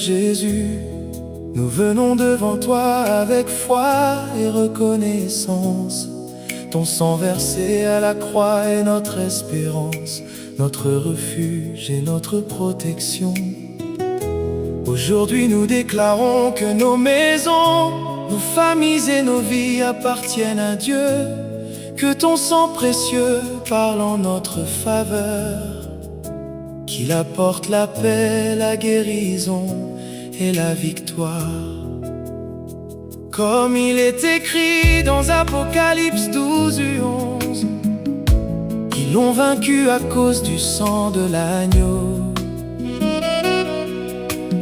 Jésus, nous venons devant toi avec foi et reconnaissance. Ton sang versé à la croix est notre espérance, notre refuge et notre protection. Aujourd'hui nous déclarons que nos maisons, nos familles et nos vies appartiennent à Dieu, que ton sang précieux parle en notre faveur, qu'il apporte la paix, la guérison et la victoire. Comme il est écrit dans Apocalypse 12 et 11, ils l'ont vaincu à cause du sang de l'agneau.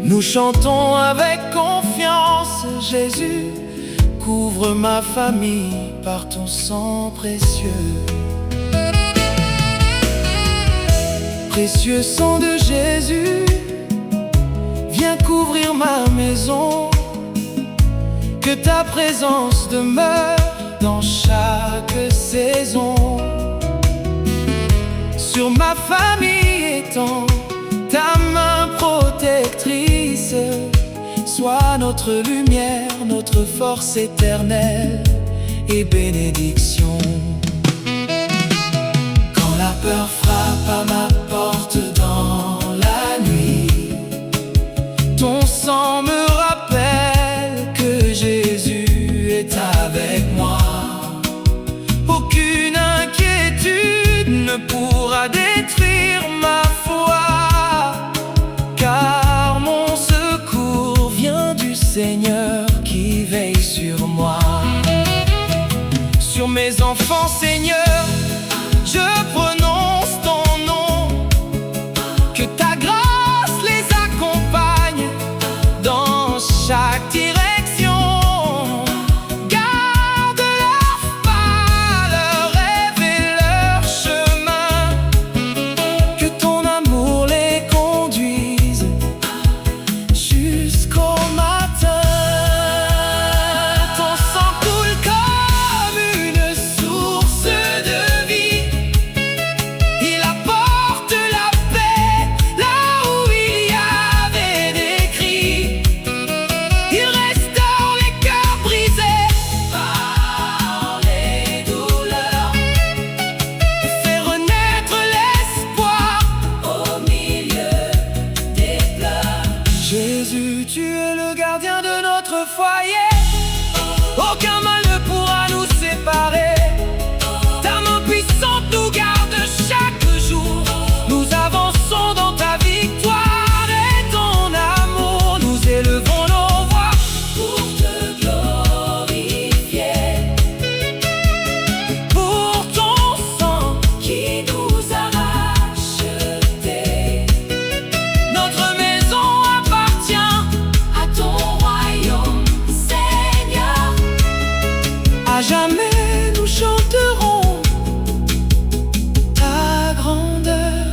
Nous chantons avec confiance, Jésus, couvre ma famille par ton sang précieux. Précieux sang de Jésus, viens couvrir ma maison, que ta présence demeure dans chaque saison. Sur ma famille étends ta main protectrice, sois notre lumière, notre force éternelle et bénédiction. Quand la peur frappe à ma porte dans la nuit, ton sang me rappelle que Jésus est avec moi. Aucune inquiétude ne pourra détruire ma foi, car mon secours vient du Seigneur qui veille sur moi. Sur mes enfants, Seigneur, je prononce ton nom, que ta grâce les accompagne dans chaque direction. Garde leur pas, leur rêve et leur chemin, que ton amour les conduise jusqu'au matin. Ton sang coule comme une source de vie, il apporte la paix là où il y avait des cris, il restaure les cœurs brisés par les douleurs et fait renaître l'espoir au milieu des pleurs. Jésus, tu es le gardien de notre foyer, aucun mal ne pourra nous séparer. Ta main puissante nous garde chaque jour, nous avançons dans ta victoire et ton amour. Nous élevons nos voix pour te glorifier, pour ton sang qui nous a rachetés. Notre maison appartient à ton royaume, Seigneur. À jamais nous chanterons ta grandeur.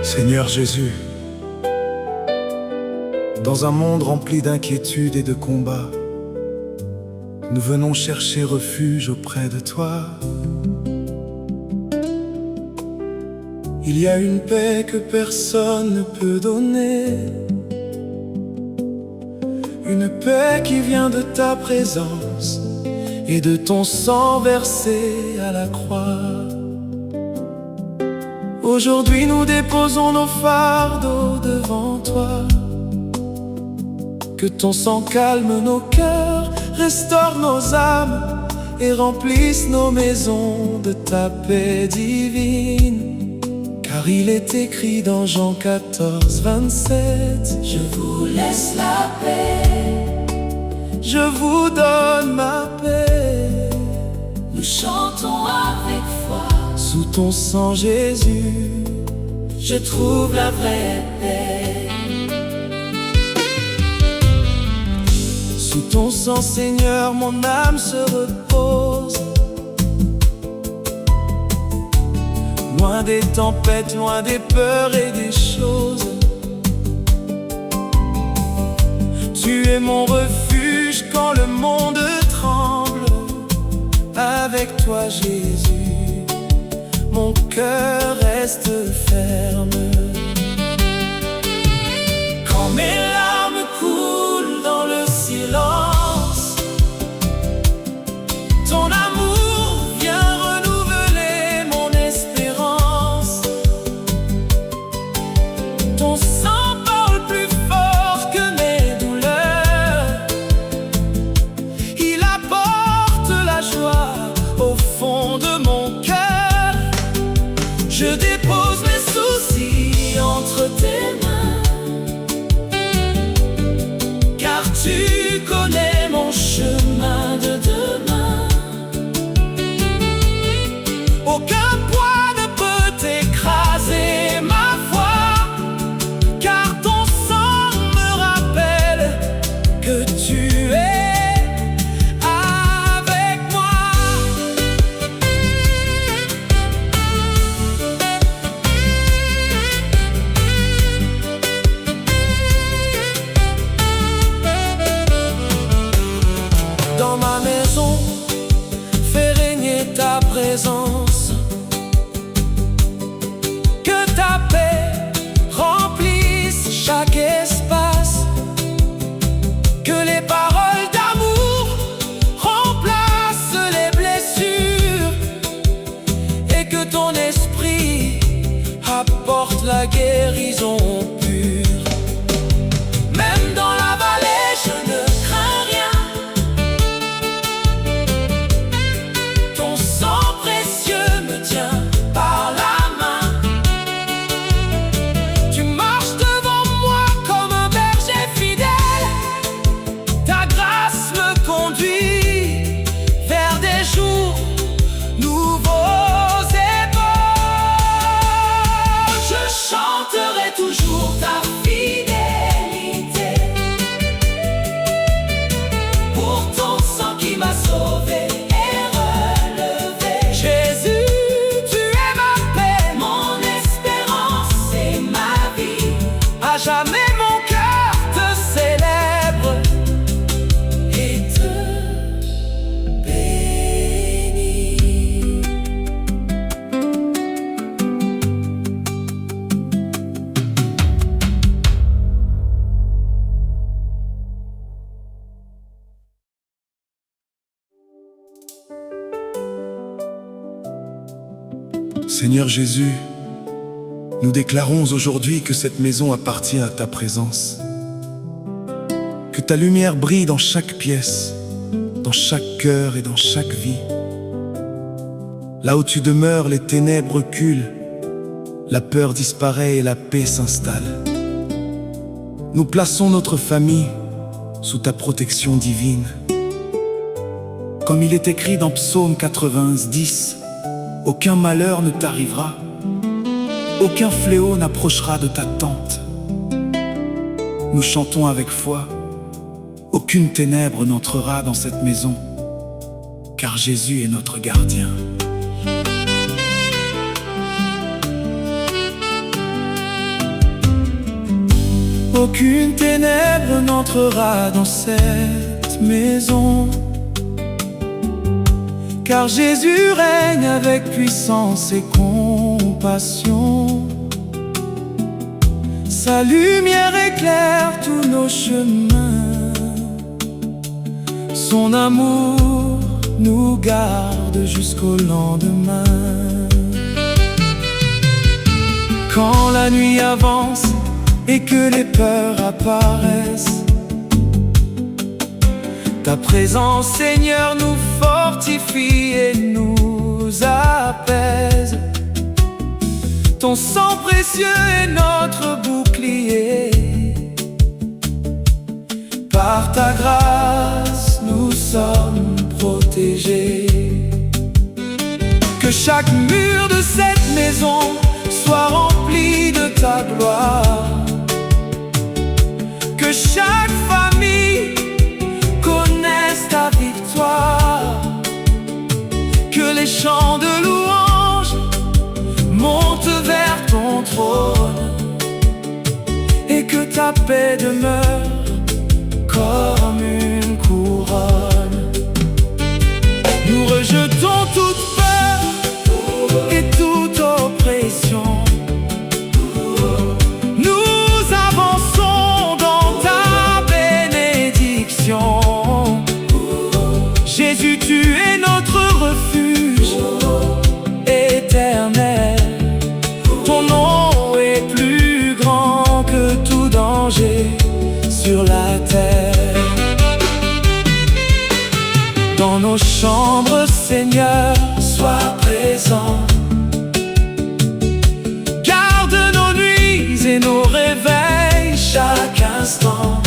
Seigneur Jésus, dans un monde rempli d'inquiétudes et de combats, nous venons chercher refuge auprès de toi. Il y a une paix que personne ne peut donner, une paix qui vient de ta présence et de ton sang versé à la croix. Aujourd'hui nous déposons nos fardeaux devant toi, que ton sang calme nos cœurs, restaure nos âmes et remplisse nos maisons de ta paix divine. Car il est écrit dans Jean 14, 27, je vous laisse la paix, je vous donne ma paix. Nous chantons avec foi, sous ton sang Jésus, je trouve la vraie paix. Sous ton sang Seigneur, mon âme se repose, loin des tempêtes, loin des peurs et des choses. Tu es mon refuge quand le monde tremble, Avec toi Jésus, mon cœur reste ferme. Quand mes larmes coulent dans le silence, ton amour vient renouveler mon espérance. Ton sang parle plus fort que mes douleurs. Il apporte la joie au fond de mon cœur. Je dépose mes soucis entre tes mains, car tu connais mon chemin de demain. Aucun poids ne peut écraser ma foi, car ton sang me rappelle que tu es avec moi. Dans ma maison, fais régner ta présence. Que ta paix remplisse chaque espace. Que les paroles d'amour remplacent les blessures. Et que ton esprit apporte la guérison pure. Même dans la vallée, je ne crains rien. Ton sang précieux me tient par la main. Tu marches devant moi comme un berger fidèle. Ta grâce me conduit vers des jours nouveaux et beaux. Je chanterai toujours ta fidélité, pour ton sang qui m'a sauvé et relevé. Jésus, tu es ma paix, mon espérance et ma vie. À jamais mon cœur te célèbre et te bénit. Seigneur Jésus, nous déclarons aujourd'hui que cette maison appartient à ta présence. Que ta lumière brille dans chaque pièce, dans chaque cœur et dans chaque vie. Là où tu demeures, les ténèbres reculent, la peur disparaît et la paix s'installe. Nous plaçons notre famille sous ta protection divine. Comme il est écrit dans Psaume 90, aucun malheur ne t'arrivera, aucun fléau n'approchera de ta tente. Nous chantons avec foi, aucune ténèbre n'entrera dans cette maison, car Jésus est notre gardien. Aucune ténèbre n'entrera dans cette maison, car Jésus règne avec puissance et compassion. Sa lumière éclaire tous nos chemins. Son amour nous garde jusqu'au lendemain. Quand la nuit avance et que les peurs apparaissent, ta présence, Seigneur, nous fortifie et nous apaise. Ton sang précieux est notre bouclier. Par ta grâce, nous sommes protégés. Que chaque mur de cette maison soit rempli de ta gloire. Que chaque famille connaisse ta victoire. Que les chants de louange montent vers ton trône. Et que ta paix demeure comme une couronne. Nous rejetons Seigneur, sois présent. Garde nos nuits et nos réveils chaque instant.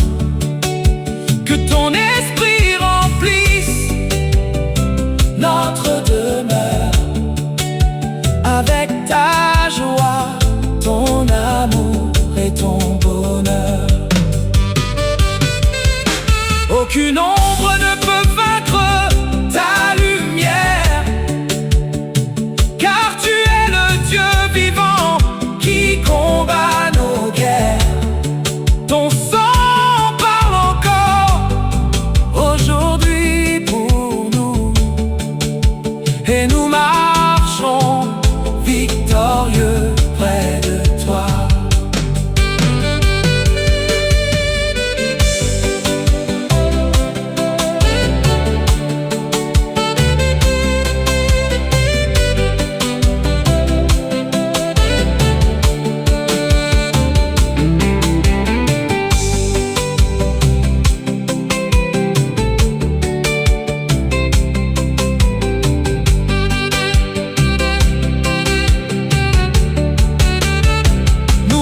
Que ton esprit remplisse notre demeure avec ta joie, ton amour et ton bonheur. Aucune ombre ne peut vaincre ta lumière, car tu es le Dieu vivant qui combat nos guerres. Ton sang parle encore aujourd'hui pour nous, et nous marchons victorieux près de toi.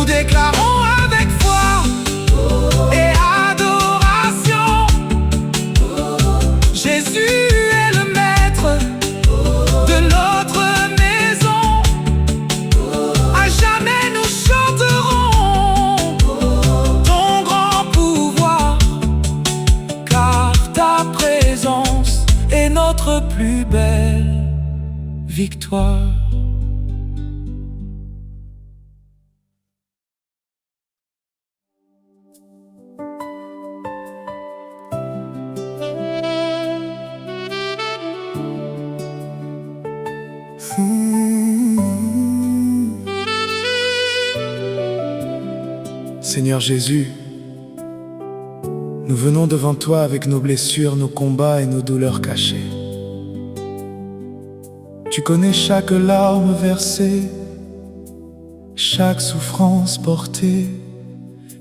Déclarons avec foi et adoration, Jésus est le maître de notre maison. À jamais nous chanterons ton grand pouvoir, car ta présence est notre plus belle victoire. Seigneur Jésus, nous venons devant toi avec nos blessures, nos combats et nos douleurs cachées. Tu connais chaque larme versée, chaque souffrance portée,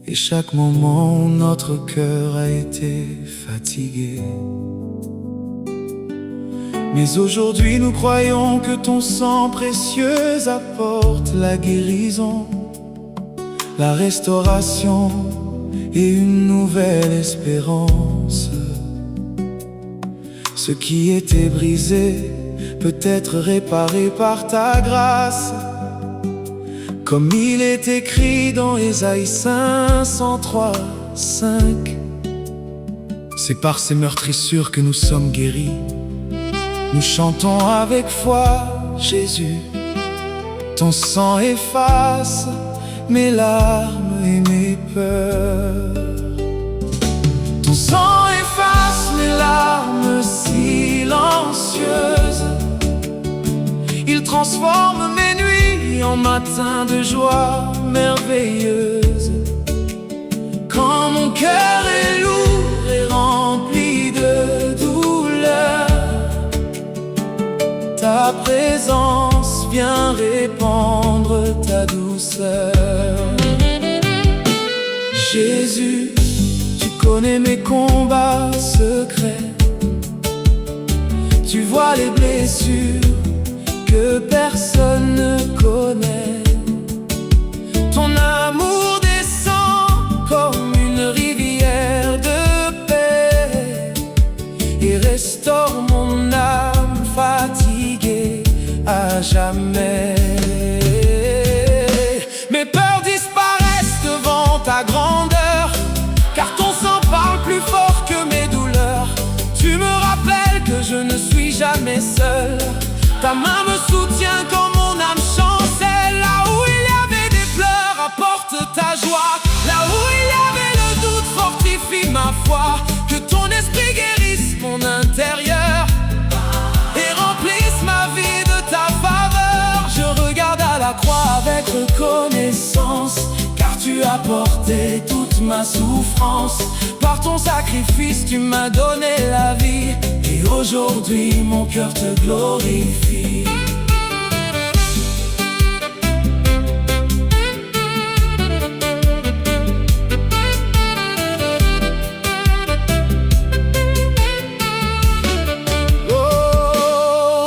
et chaque moment où notre cœur a été fatigué. Mais aujourd'hui nous croyons que ton sang précieux apporte la guérison, la restauration et une nouvelle espérance. Ce qui était brisé peut être réparé par ta grâce, comme il est écrit dans Ésaïe 503:5. C'est par ces meurtrissures que nous sommes guéris. Nous chantons avec foi, Jésus, ton sang efface mes larmes et mes peurs. Ton sang efface mes larmes silencieuses. Il transforme mes nuits en matins de joie merveilleuse. Quand mon cœur est lourd et rempli de douleur, ta présence vient répandre ta douceur. Jésus, tu connais mes combats secrets. Tu vois les blessures que personne ne connaît. Ton amour descend comme une rivière de paix et restaure mon âme fatiguée à jamais. Mes peurs disparaissent devant ta grandeur, car ton sang parle plus fort que mes douleurs. Tu me rappelles que je ne suis jamais seul. Ta main me soutient quand mon âme chancelle. Là où il y avait des pleurs, apporte ta joie. Là où il y avait le doute, fortifie ma foi. Que ton esprit guérisse mon intérieur et remplisse ma vie de ta faveur. Je regarde à la croix avec reconnaissance, car tu as porté toute ma souffrance. Par ton sacrifice, tu m'as donné la vie, et aujourd'hui mon cœur te glorifie. Oh,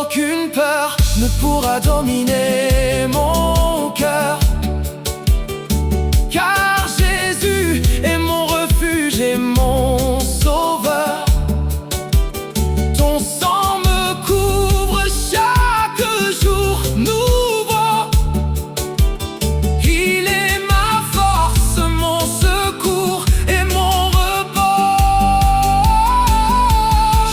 ne pourra dominer mon cœur. Car Jésus est mon refuge et mon sauveur. Ton sang me couvre chaque jour nouveau. Il est ma force, mon secours et mon repos.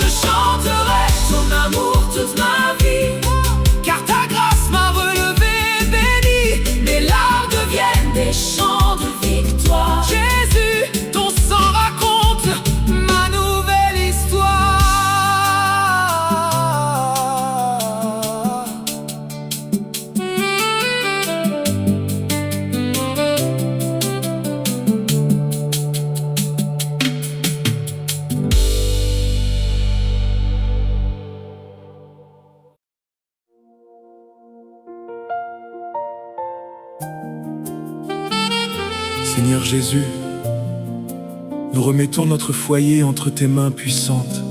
Je chanterai ton amour toute ma vie, car ta grâce m'a relevé, béni. Mes larmes deviennent des chants de victoire. Jésus, ton sang raconte ma nouvelle histoire. Seigneur Jésus, nous remettons notre foyer entre tes mains puissantes.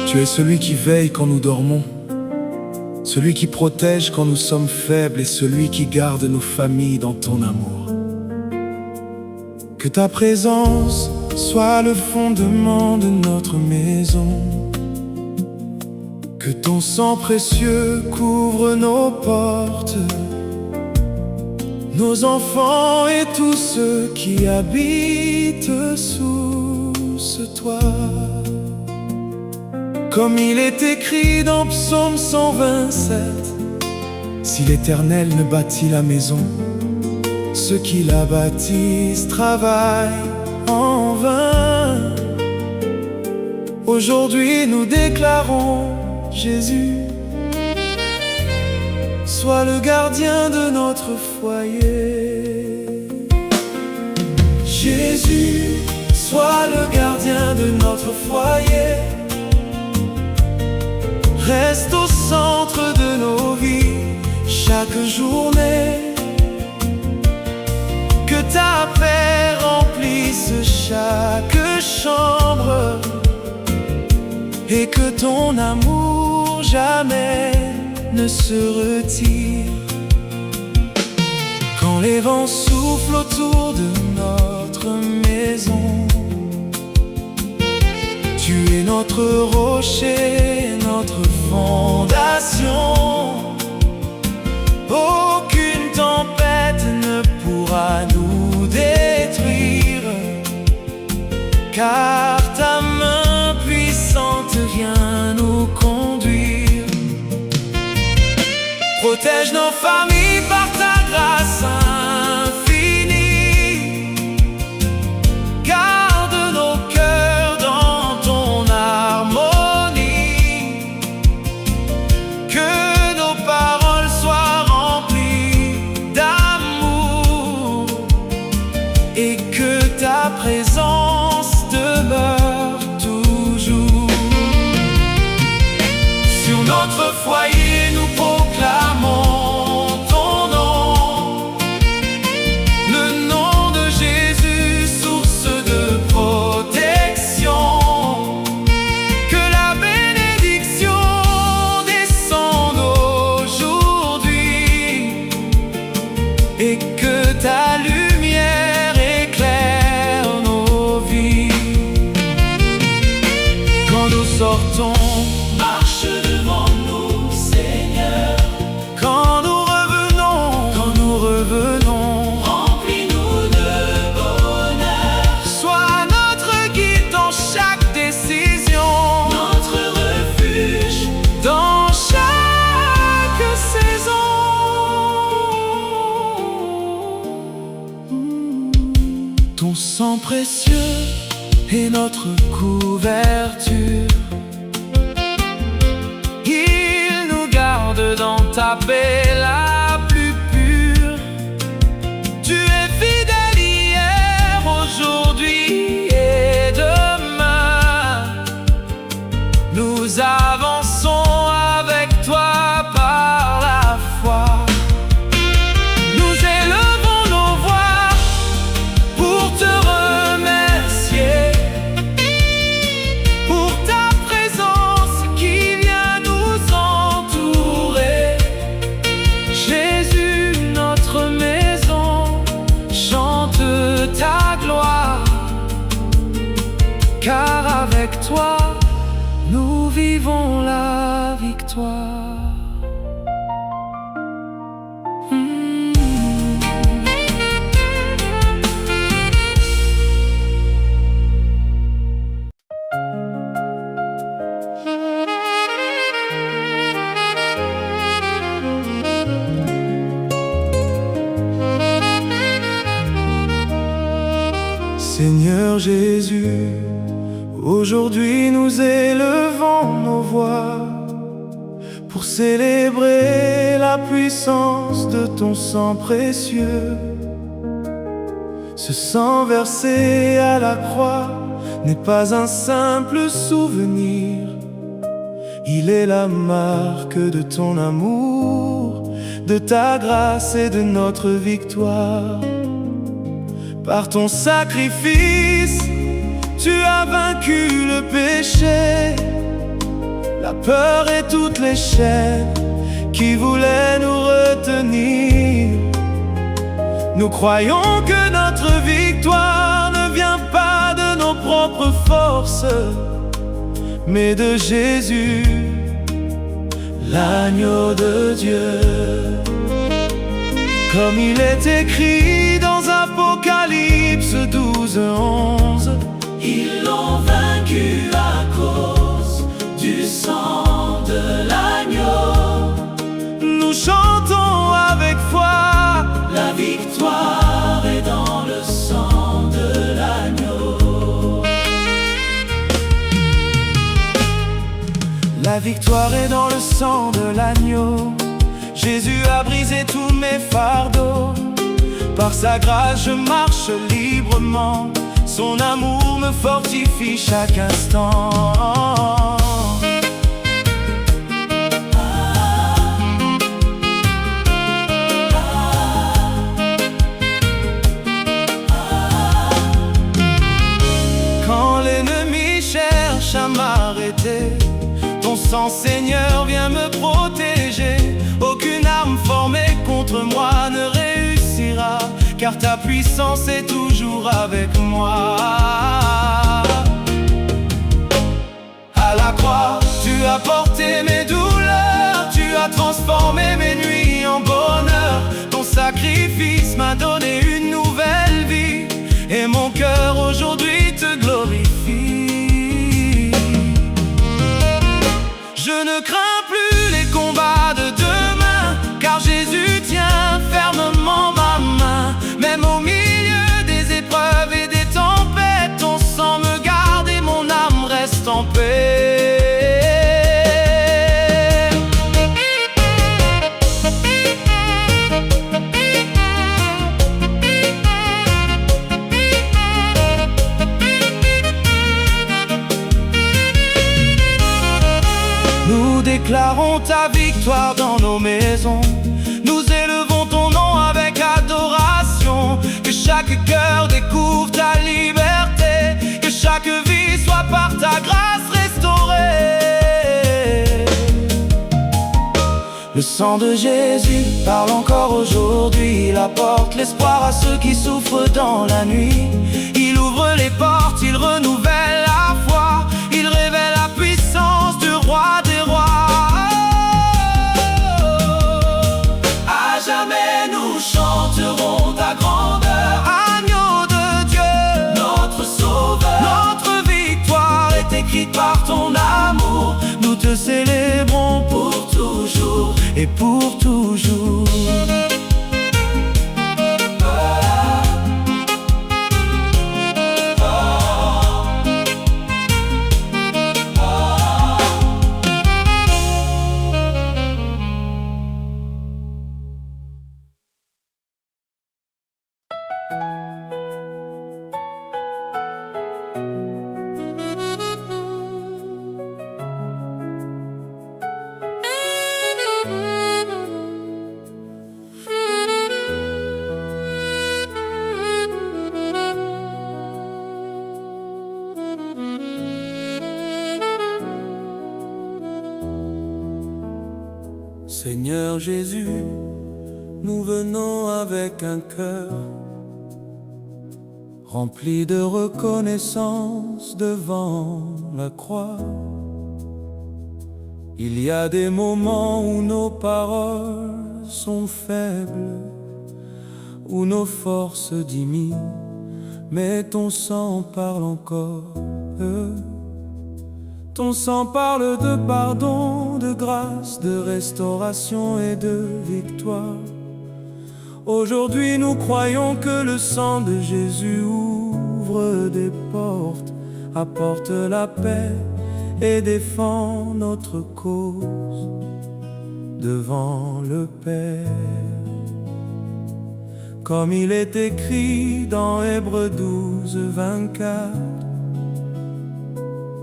Tu es celui qui veille quand nous dormons, celui qui protège quand nous sommes faibles et celui qui garde nos familles dans ton amour. Que ta présence soit le fondement de notre maison, que ton sang précieux couvre nos portes, nos enfants et tous ceux qui habitent sous ce toit. Comme il est écrit dans Psaume 127, si l'Éternel ne bâtit la maison, ceux qui la bâtissent travaillent en vain. Aujourd'hui nous déclarons Jésus, sois le gardien de notre foyer. Jésus, sois le gardien de notre foyer. Reste au centre de nos vies chaque journée. Que ta paix remplisse chaque chambre et que ton amour jamais ne se retire. Quand les vents soufflent autour de notre maison, tu es notre rocher, notre fondation. Aucune tempête ne pourra nous détruire, car ta main puissante vient nous conduire. Protège nos familles par ta grâce infinie. Garde nos cœurs dans ton harmonie. Que nos paroles soient remplies d'amour et que ta présence demeure toujours. Sur notre foyer nous proclamons ton nom, le nom de Jésus, source de protection. Que la bénédiction descende aujourd'hui et que ta lumière éclaire nos vies. Quand nous sortons, marche devant nous, Seigneur. Quand nous revenons, remplis-nous de bonheur. Sois notre guide dans chaque décision, notre refuge dans chaque saison. Ton sang précieux est notre couverture. Il nous garde dans ta paix la plus pure. Tu es fidèle hier, aujourd'hui et demain. Nous avançons avec toi par la foi. Nous élevons nos voix pour te remercier, pour ta présence qui vient nous encourager. toi, nous vivons la victoire. Seigneur Jésus, aujourd'hui nous élevons nos voix pour célébrer la puissance de ton sang précieux. Ce sang versé à la croix n'est pas un simple souvenir, il est la marque de ton amour, de ta grâce et de notre victoire. Par ton sacrifice, tu as vaincu le péché, la peur et toutes les chaînes qui voulaient nous retenir. Nous croyons que notre victoire ne vient pas de nos propres forces, mais de Jésus, l'agneau de Dieu. Comme il est écrit dans Apocalypse 12:11, ils l'ont vaincu à cause du sang de l'agneau. Nous chantons avec foi, la victoire est dans le sang de l'agneau. La victoire est dans le sang de l'agneau. Jésus a brisé tous mes fardeaux. Par sa grâce je marche librement. Son amour me fortifie chaque instant. Quand l'ennemi cherche à m'arrêter, ton sang, Seigneur, vient me protéger. Aucune arme formée contre moi ne réussira, car ta puissance est toujours avec moi. À la croix, tu as porté mes douleurs, tu as transformé mes nuits en bonheur. Ton sacrifice m'a donné une nouvelle vie, et mon cœur aujourd'hui te glorifie. Je ne crains plus les combats de demain, car Jésus tient fermement ma main. Même au milieu des épreuves et des tempêtes, ton sang me garde et mon âme reste en paix. Nous déclarons ta victoire dans nos maisons. Nous élevons ton nom avec adoration. Que chaque cœur découvre ta liberté. Que chaque vie soit par ta grâce restaurée. Le sang de Jésus parle encore aujourd'hui. Il apporte l'espoir à ceux qui souffrent dans la nuit. Il ouvre les portes, il renouvelle la foi. Il révèle la puissance du roi des rois. À jamais nous chanterons ta grandeur. Agneau de Dieu, notre sauveur. Notre victoire est écrite par ton amour. Nous te célébrons pour toujours et pour toujours. Seigneur Jésus, nous venons avec un cœur rempli de reconnaissance devant la croix. Il y a des moments où nos paroles sont faibles, où nos forces diminuent, mais ton sang parle encore. Ton sang parle de pardon, de grâce, de restauration et de victoire. Aujourd'hui nous croyons que le sang de Jésus ouvre des portes, apporte la paix et défend notre cause devant le Père. Comme il est écrit dans Hébreux 12, 24,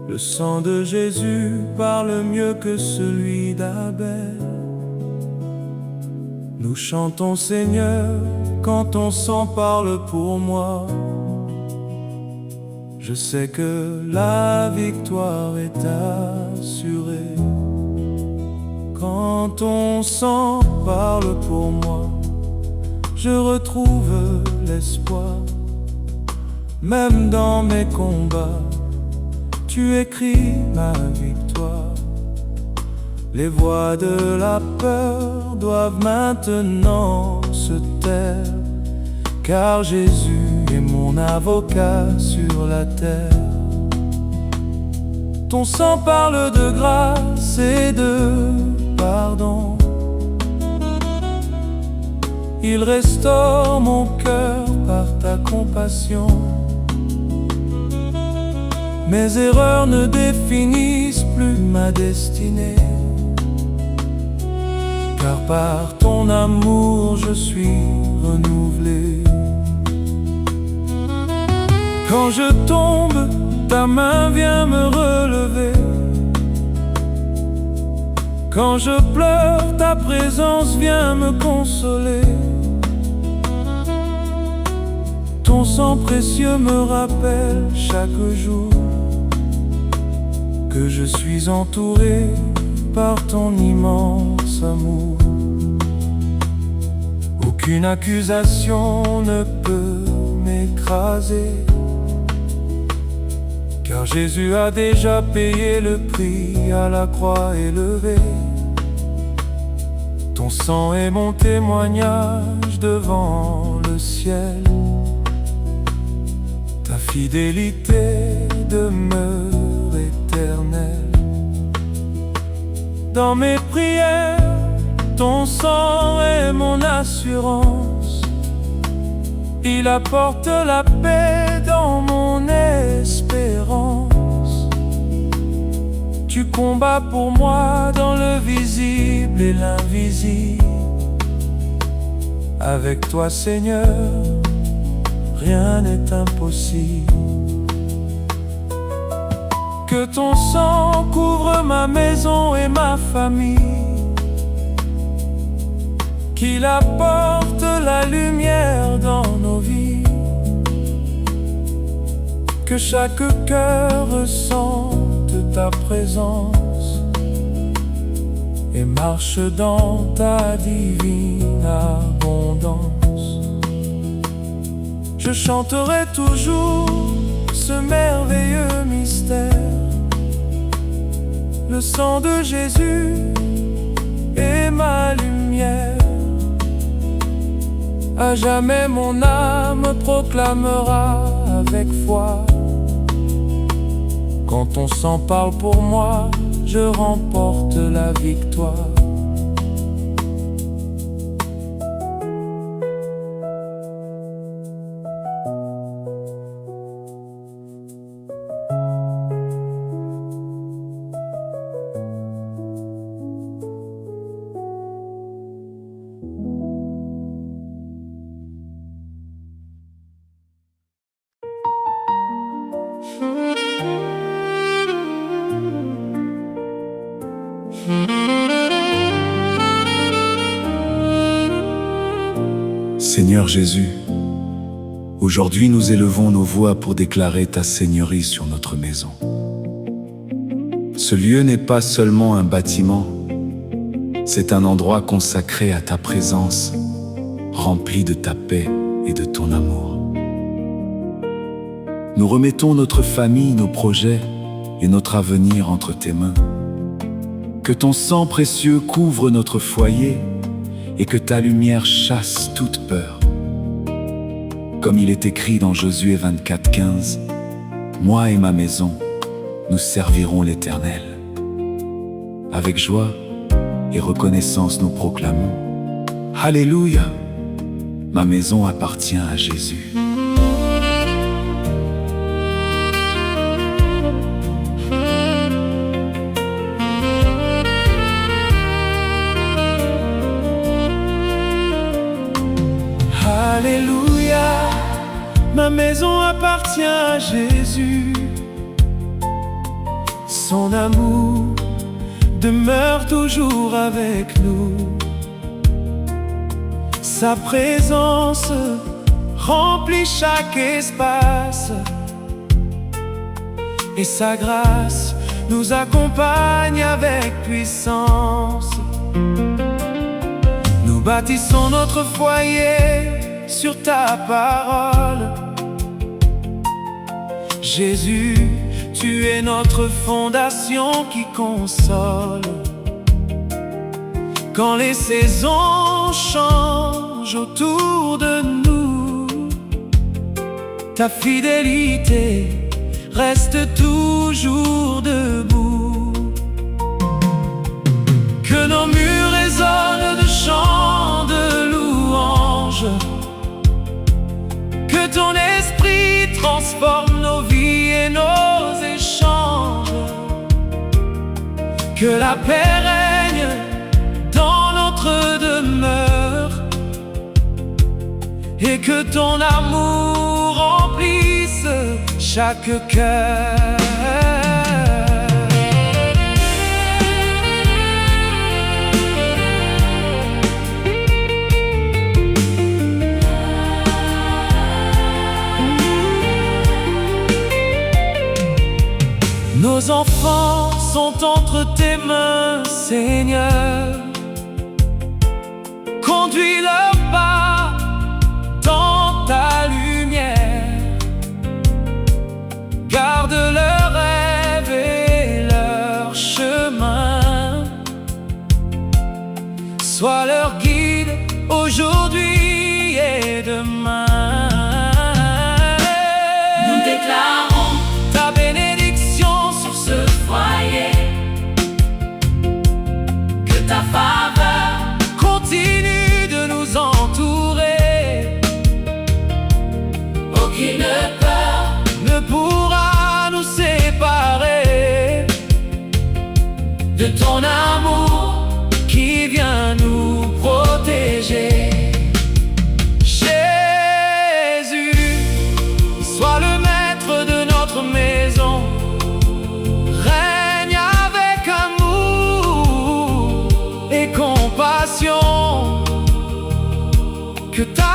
le sang de Jésus parle mieux que celui d'Abel. Nous chantons Seigneur quand ton sang parle pour moi. Je sais que la victoire est assurée. Quand ton sang parle pour moi, je retrouve l'espoir. Même dans mes combats, tu écris ma victoire. Les voix de la peur doivent maintenant se taire, car Jésus est mon avocat sur la terre. Ton sang parle de grâce et de pardon. Il restaure mon cœur par ta compassion. Mes erreurs ne définissent plus ma destinée, car par ton amour je suis renouvelé. Quand je tombe, ta main vient me relever. Quand je pleure, ta présence vient me consoler. Ton sang précieux me rappelle chaque jour que je suis entouré par ton immense amour. Aucune accusation ne peut m'écraser, car Jésus a déjà payé le prix à la croix élevée. Ton sang est mon témoignage devant le ciel. Ta fidélité demeure éternelle. Dans mes prières, ton sang est mon assurance. Il apporte la paix dans mon espérance. Tu combats pour moi dans le visible et l'invisible. Avec toi, Seigneur, rien n'est impossible. Que ton sang couvre ma maison et ma famille, qu'il apporte la lumière dans nos vies, que chaque cœur ressente ta présence et marche dans ta divine abondance. Je chanterai toujours ce merveilleux mystère. Le sang de Jésus est ma lumière. À jamais mon âme proclamera avec foi. Quand ton sang parle pour moi, je remporte la victoire. Seigneur Jésus, aujourd'hui nous élevons nos voix pour déclarer ta seigneurie sur notre maison. Ce lieu n'est pas seulement un bâtiment, c'est un endroit consacré à ta présence, rempli de ta paix et de ton amour. Nous remettons notre famille, nos projets et notre avenir entre tes mains. Que ton sang précieux couvre notre foyer et que ta lumière chasse toute peur. Comme il est écrit dans Josué 24:15, « Moi et ma maison, nous servirons l'Éternel. » Avec joie et reconnaissance nous proclamons « Alléluia, ma maison appartient à Jésus. » Alléluia, ma maison appartient à Jésus. Son amour demeure toujours avec nous. Sa présence remplit chaque espace et sa grâce nous accompagne avec puissance. Nous bâtissons notre foyer sur ta parole. Jésus, tu es notre fondation qui console. Quand les saisons changent autour de nous, ta fidélité reste toujours debout. Que nos murs résonnent de chants de louanges, que ton esprit transforme nos vies et nos échanges, que la paix règne dans notre demeure et que ton amour remplisse chaque cœur. Nos enfants sont entre tes mains, Seigneur. Conduis leurs pas dans ta lumière. Garde leurs rêves et leurs chemins. Sois leur guide aujourd'hui et demain. Nous déclarons ta bénédiction sur ce foyer, que ta faveur continue de nous entourer. aucune peur Ne pourra nous séparer de ton amour qui vient nous protéger. Jésus, sois le maître de notre maison. Règne avec amour et compassion. Que ta